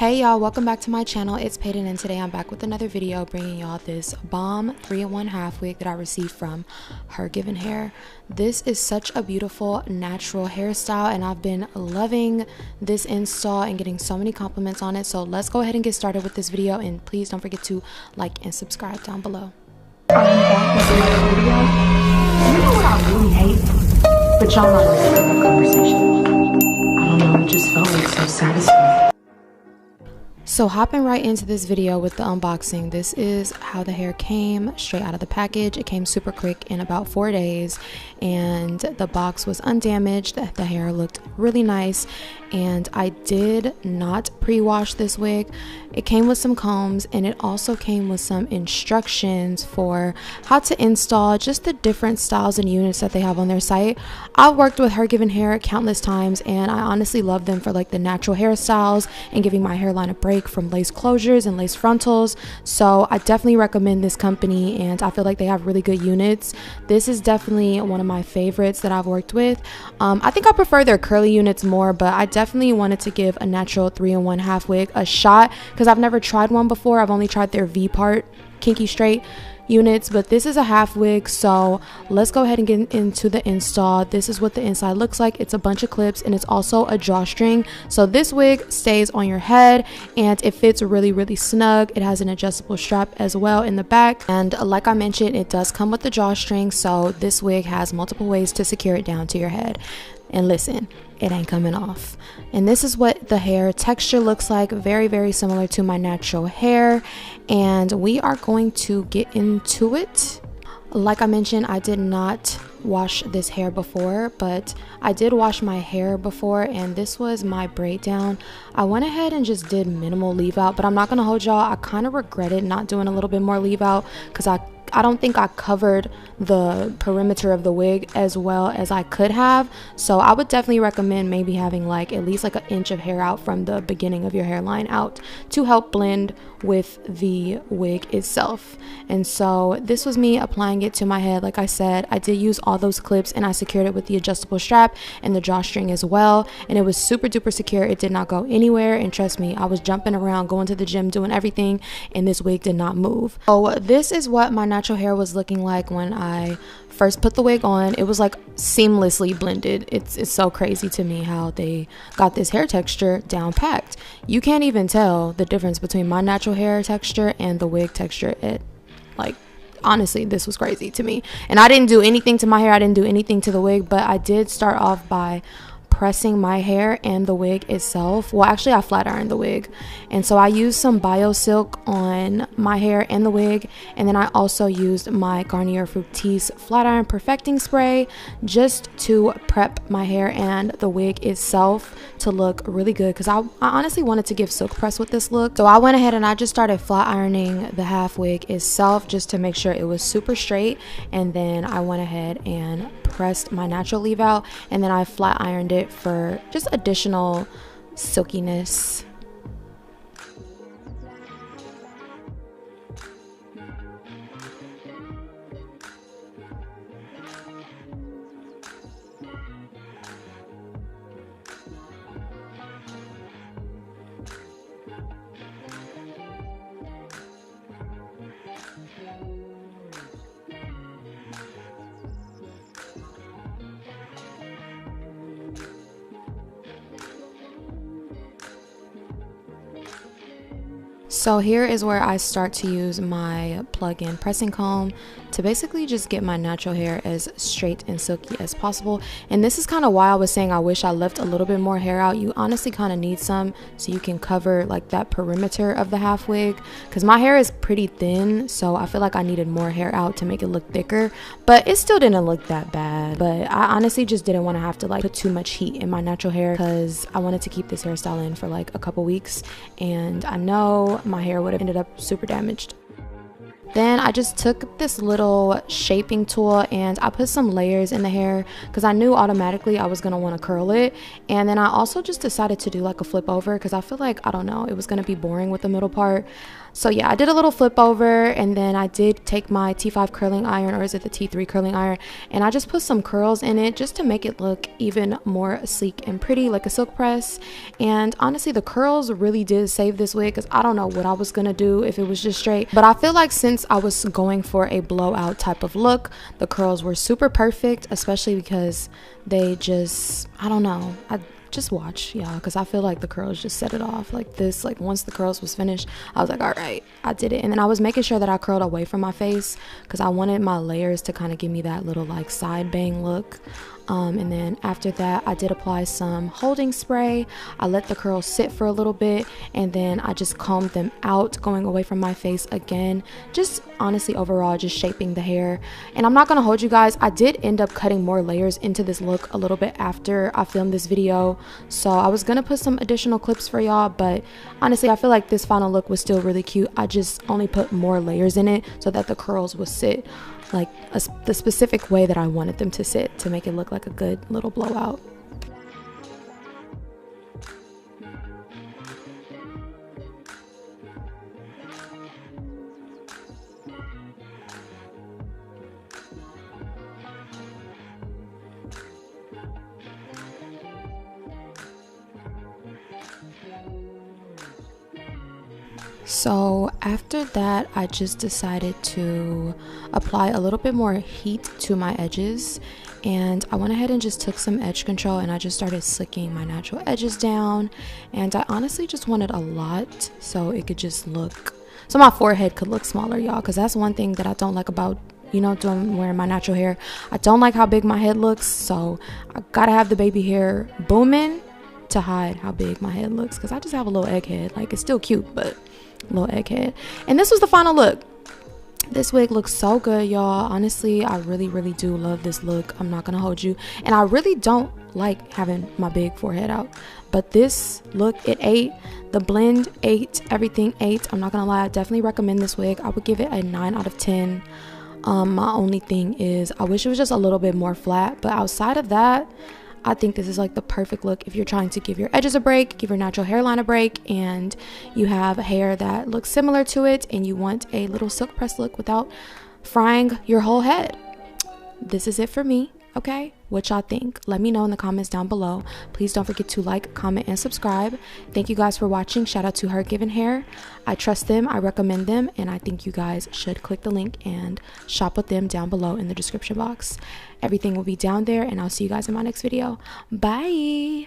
Hey y'all, welcome back to my channel. It's Peyton and today I'm back with another video bringing y'all this bomb 3-in-1 half wig that I received from HerGivenHair. This is such a beautiful natural hairstyle and I've been loving this install and getting so many compliments on it. So let's go ahead and get started with this video, and please don't forget to like and subscribe down below. I'm back with another video. You know what I really hate? But y'all not ready for that conversation. I don't know, it just felt like so satisfying. So hopping right into this video with the unboxing, this is how the hair came straight out of the package. It came super quick in about 4 days and the box was undamaged. The hair looked really nice and I did not pre-wash this wig. It came with some combs and it also came with some instructions for how to install just the different styles and units that they have on their site. I've worked with HerGivenHair countless times and I honestly love them for like the natural hairstyles and giving my hairline a break from lace closures and lace frontals. So I definitely recommend this company and I feel like they have really good units. This is definitely one of my favorites that I've worked with. I think I prefer their curly units more, but I definitely wanted to give a natural 3-in-1 half wig a shot because I've never tried one before. I've only tried their V part Kinky straight units, but this is a half wig. So let's go ahead and get into the install. This is what the inside looks like. It's a bunch of clips and it's also a drawstring, so this wig stays on your head and it fits really snug. It has an adjustable strap as well in the back, and like I mentioned, it does come with the drawstring, so this wig has multiple ways to secure it down to your head. And listen, it ain't coming off. And this is what the hair texture looks like, very similar to my natural hair, and we are going to get into it. Like I mentioned, I did not wash this hair before, but I did wash my hair before, and this was my braid down. I went ahead and just did minimal leave out, but I'm not gonna hold y'all, I kind of regretted not doing a little bit more leave out because I don't think I covered the perimeter of the wig as well as I could have. So I would definitely recommend maybe having like at least like an inch of hair out from the beginning of your hairline out to help blend with the wig itself. And so this was me applying it to my head. Like I said, I did use all those clips and I secured it with the adjustable strap and the drawstring as well, and it was super duper secure. It did not go anywhere, and trust me, I was jumping around, going to the gym, doing everything, and this wig did not move. So this is what my natural hair was looking like when I first put the wig on. It was like seamlessly blended. It's so crazy to me how they got this hair texture down packed. You can't even tell the difference between my natural hair texture and the wig texture. It like, honestly, this was crazy to me. And I didn't do anything to my hair, I didn't do anything to the wig, but I did start off by pressing my hair and the wig itself. Well, actually I flat ironed the wig, and so I used some bio silk on my hair and the wig, and then I also used my Garnier Fructis flat iron perfecting spray just to prep my hair and the wig itself to look really good, because I honestly wanted to give silk press with this look. So I went ahead and I just started flat ironing the half wig itself just to make sure it was super straight, and then I went ahead and pressed my natural leave out, and then I flat ironed it for just additional silkiness. So here is where I start to use my plug-in pressing comb to basically just get my natural hair as straight and silky as possible. And this is kind of why I was saying I wish I left a little bit more hair out. You honestly kind of need some so you can cover like that perimeter of the half wig, because my hair is pretty thin, so I feel like I needed more hair out to make it look thicker, but it still didn't look that bad. But I honestly just didn't want to have to like put too much heat in my natural hair because I wanted to keep this hairstyle in for like a couple weeks, and I know my hair would have ended up super damaged. Then I just took this little shaping tool and I put some layers in the hair because I knew automatically I was going to want to curl it. And then I also just decided to do like a flip over because I feel like, I don't know, it was going to be boring with the middle part. So yeah, I did a little flip over, and then I did take my T5 curling iron, or is it the T3 curling iron, and I just put some curls in it just to make it look even more sleek and pretty, like a silk press. And honestly, the curls really did save this wig because I don't know what I was gonna do if it was just straight, but I feel like since I was going for a blowout type of look, the curls were super perfect, especially because they just, I don't know, just watch, y'all, because I feel like the curls just set it off like this. Like once the curls was finished, I was like, all right, I did it. And then I was making sure that I curled away from my face because I wanted my layers to kind of give me that little like side bang look. And then after that, I did apply some holding spray. I let the curls sit for a little bit, and then I just combed them out, going away from my face again, just honestly overall just shaping the hair. And I'm not gonna hold you guys, I did end up cutting more layers into this look a little bit after I filmed this video, so I was gonna put some additional clips for y'all, but honestly I feel like this final look was still really cute. I just only put more layers in it so that the curls would sit like the specific way that I wanted them to sit to make it look like a good little blowout. So after that, I just decided to apply a little bit more heat to my edges, and I went ahead and just took some edge control and I just started slicking my natural edges down. And I honestly just wanted a lot so it could just look, so my forehead could look smaller, y'all, because that's one thing that I don't like about, you know, wearing my natural hair. I don't like how big my head looks, so I gotta have the baby hair booming to hide how big my head looks, because I just have a little egg head. Like, it's still cute, but little egghead. And this was the final look. This wig looks so good, y'all. Honestly, I really do love this look. I'm not gonna hold you, and I really don't like having my big forehead out, but this look, it ate. The blend ate, everything ate. I'm not gonna lie, I definitely recommend this wig. I would give it a 9 out of 10. My only thing is I wish it was just a little bit more flat, but outside of that, I think this is like the perfect look if you're trying to give your edges a break, give your natural hairline a break, and you have hair that looks similar to it and you want a little silk press look without frying your whole head. This is it for me. Okay, what y'all think? Let me know in the comments down below. Please don't forget to like, comment, and subscribe. Thank you guys for watching. Shout out to HerGivenHair. I trust them, I recommend them, and I think you guys should click the link and shop with them down below in the description box. Everything will be down there, and I'll see you guys in my next video. Bye.